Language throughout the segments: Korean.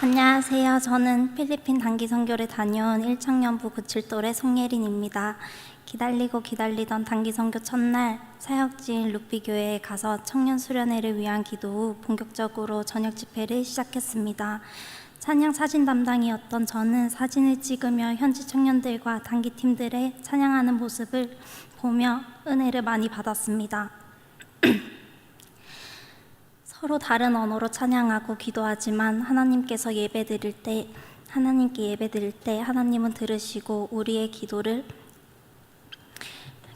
안녕하세요. 저는 필리핀 단기 선교를 다녀온 1청년부 97돌의 송예린입니다. 기다리고 기다리던 단기 선교 첫날 사역지인 루피교회에 가서 청년 수련회를 위한 기도 후 본격적으로 저녁 집회를 시작했습니다. 찬양 사진 담당이었던 저는 사진을 찍으며 현지 청년들과 단기팀들의 찬양하는 모습을 보며 은혜를 많이 받았습니다. 서로 다른 언어로 찬양하고 기도하지만 하나님께 예배드릴 때 하나님은 들으시고 우리의 기도를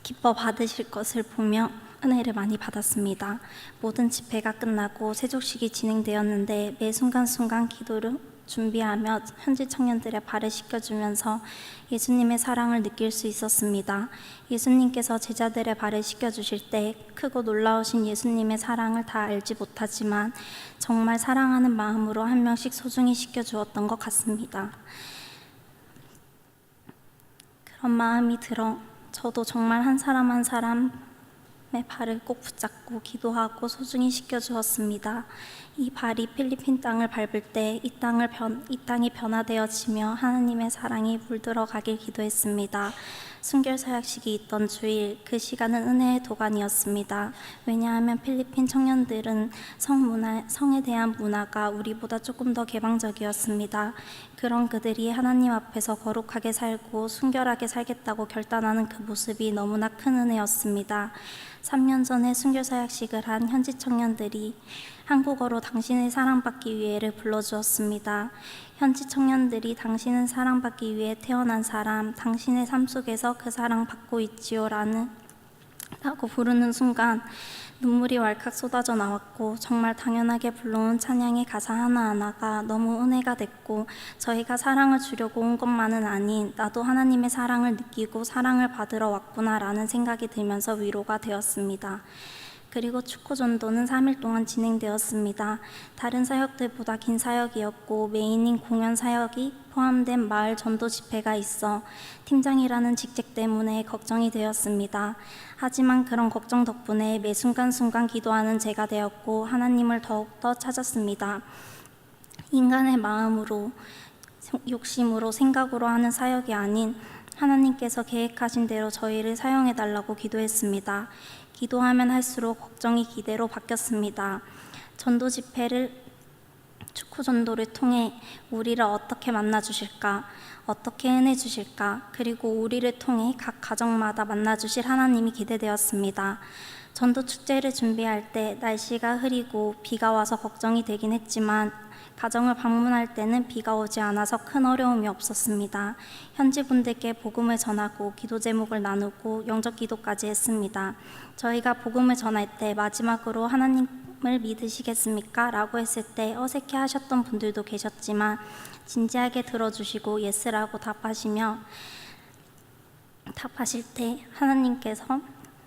기뻐 받으실 것을 보며 은혜를 많이 받았습니다. 모든 집회가 끝나고 세족식이 진행되었는데 매 순간순간 기도를 준비하며 현지 청년들의 발을 씻겨주면서 예수님의 사랑을 느낄 수 있었습니다. 예수님께서 제자들의 발을 씻겨주실 때 크고 놀라우신 예수님의 사랑을 다 알지 못하지만 정말 사랑하는 마음으로 한 명씩 소중히 씻겨주었던 것 같습니다. 그런 마음이 들어 저도 정말 한 사람 한 사람의 발을 꼭 붙잡고 기도하고 소중히 씻겨주었습니다. 이 발이 필리핀 땅을 밟을 때 이 땅이 변화되어지며 하나님의 사랑이 물들어가길 기도했습니다. 순결 사역식이 있던 주일, 그 시간은 은혜의 도가니였습니다. 왜냐하면 필리핀 청년들은 성에 대한 문화가 우리보다 조금 더 개방적이었습니다. 그런 그들이 하나님 앞에서 거룩하게 살고 순결하게 살겠다고 결단하는 그 모습이 너무나 큰 은혜였습니다. 3년 전에 순결 사역식을 한 현지 청년들이 한국어로 당신의 사랑받기 위해를 불러주었습니다. 현지 청년들이 당신은 사랑받기 위해 태어난 사람, 당신의 삶 속에서 그 사랑받고 있지요 라고 부르는 순간 눈물이 왈칵 쏟아져 나왔고 정말 당연하게 불러온 찬양의 가사 하나하나가 너무 은혜가 됐고 저희가 사랑을 주려고 온 것만은 아닌 나도 하나님의 사랑을 느끼고 사랑을 받으러 왔구나 라는 생각이 들면서 위로가 되었습니다. 그리고 축구 전도는 3일 동안 진행되었습니다. 다른 사역들보다 긴 사역이었고 메인인 공연 사역이 포함된 마을 전도 집회가 있어 팀장이라는 직책 때문에 걱정이 되었습니다. 하지만 그런 걱정 덕분에 매 순간순간 기도하는 제가 되었고 하나님을 더욱더 찾았습니다. 인간의 마음으로, 욕심으로, 생각으로 하는 사역이 아닌 하나님께서 계획하신 대로 저희를 사용해달라고 기도했습니다. 기도하면 할수록 걱정이 기대로 바뀌었습니다. 전도 집회를 축구 전도를 통해 우리를 어떻게 만나주실까, 어떻게 은혜 주실까, 그리고 우리를 통해 각 가정마다 만나주실 하나님이 기대되었습니다. 전도 축제를 준비할 때 날씨가 흐리고 비가 와서 걱정이 되긴 했지만 가정을 방문할 때는 비가 오지 않아서 큰 어려움이 없었습니다. 현지 분들께 복음을 전하고 기도 제목을 나누고 영접 기도까지 했습니다. 저희가 복음을 전할 때 마지막으로 하나님을 믿으시겠습니까? 라고 했을 때 어색해 하셨던 분들도 계셨지만 진지하게 들어주시고 예스라고 답하실 때 하나님께서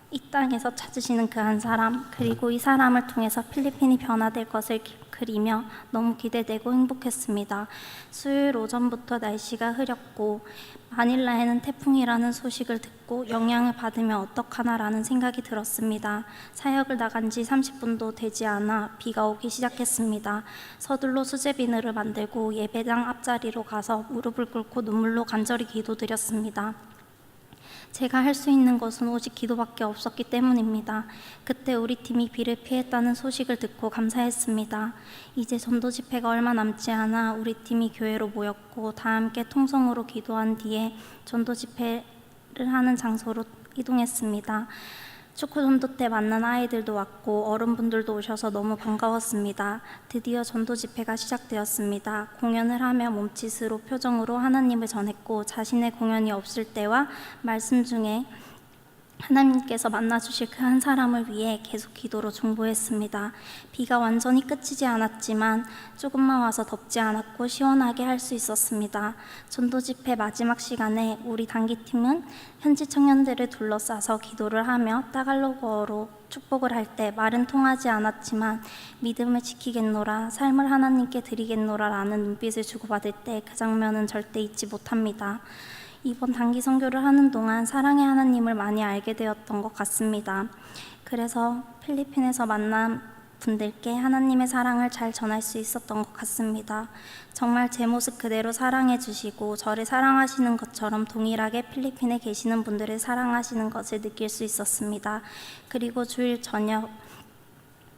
이 땅에서 찾으시는 그 한 사람, 그리고 이 사람을 통해서 필리핀이 변화될 것을 그리며 너무 기대되고 행복했습니다. 수요일 오전부터 날씨가 흐렸고 마닐라에는 태풍이라는 소식을 듣고 영향을 받으면 어떡하나라는 생각이 들었습니다. 사역을 나간 지 30분도 되지 않아 비가 오기 시작했습니다. 서둘러 수제비누를 만들고 예배당 앞자리로 가서 무릎을 꿇고 눈물로 간절히 기도드렸습니다. 제가 할 수 있는 것은 오직 기도밖에 없었기 때문입니다. 그때 우리 팀이 비를 피했다는 소식을 듣고 감사했습니다. 이제 전도 집회가 얼마 남지 않아 우리 팀이 교회로 모였고 다 함께 통성으로 기도한 뒤에 전도 집회를 하는 장소로 이동했습니다. 축구 전도 때 만난 아이들도 왔고 어른분들도 오셔서 너무 반가웠습니다. 드디어 전도 집회가 시작되었습니다. 공연을 하며 몸짓으로 표정으로 하나님을 전했고 자신의 공연이 없을 때와 말씀 중에 하나님께서 만나주실 그 한 사람을 위해 계속 기도로 중보했습니다. 비가 완전히 그치지 않았지만 조금만 와서 덥지 않았고 시원하게 할 수 있었습니다. 전도 집회 마지막 시간에 우리 단기팀은 현지 청년들을 둘러싸서 기도를 하며 따갈로그어로 축복을 할 때 말은 통하지 않았지만 믿음을 지키겠노라, 삶을 하나님께 드리겠노라 라는 눈빛을 주고받을 때 그 장면은 절대 잊지 못합니다. 이번 단기 선교를 하는 동안 사랑의 하나님을 많이 알게 되었던 것 같습니다. 그래서 필리핀에서 만난 분들께 하나님의 사랑을 잘 전할 수 있었던 것 같습니다. 정말 제 모습 그대로 사랑해 주시고 저를 사랑하시는 것처럼 동일하게 필리핀에 계시는 분들을 사랑하시는 것을 느낄 수 있었습니다. 그리고 주일 저녁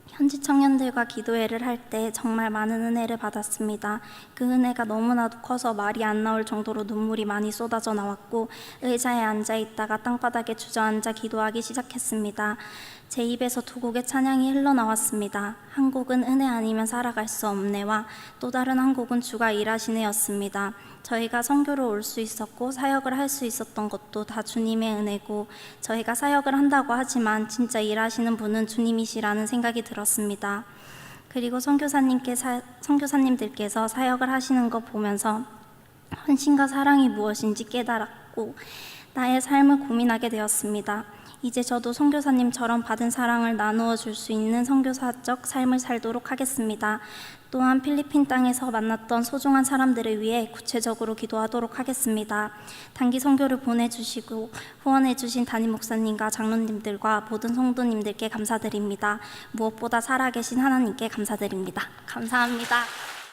현지 청년들과 기도회를 할 때 정말 많은 은혜를 받았습니다. 그 은혜가 너무나도 커서 말이 안 나올 정도로 눈물이 많이 쏟아져 나왔고 의자에 앉아 있다가 땅바닥에 주저앉아 기도하기 시작했습니다. 제 입에서 두 곡의 찬양이 흘러나왔습니다. 한 곡은 은혜 아니면 살아갈 수 없네와 또 다른 한 곡은 주가 일하시네였습니다. 저희가 선교를 올 수 있었고 사역을 할 수 있었던 것도 다 주님의 은혜고 저희가 사역을 한다고 하지만 진짜 일하시는 분은 주님이시라는 생각이 들었습니다. 그리고 선교사님들께서 사역을 하시는 거 보면서 헌신과 사랑이 무엇인지 깨달았고 나의 삶을 고민하게 되었습니다. 이제 저도 선교사님처럼 받은 사랑을 나누어 줄 수 있는 선교사적 삶을 살도록 하겠습니다. 또한 필리핀 땅에서 만났던 소중한 사람들을 위해 구체적으로 기도하도록 하겠습니다. 단기 선교를 보내주시고 후원해주신 담임 목사님과 장로님들과 모든 성도님들께 감사드립니다. 무엇보다 살아계신 하나님께 감사드립니다. 감사합니다.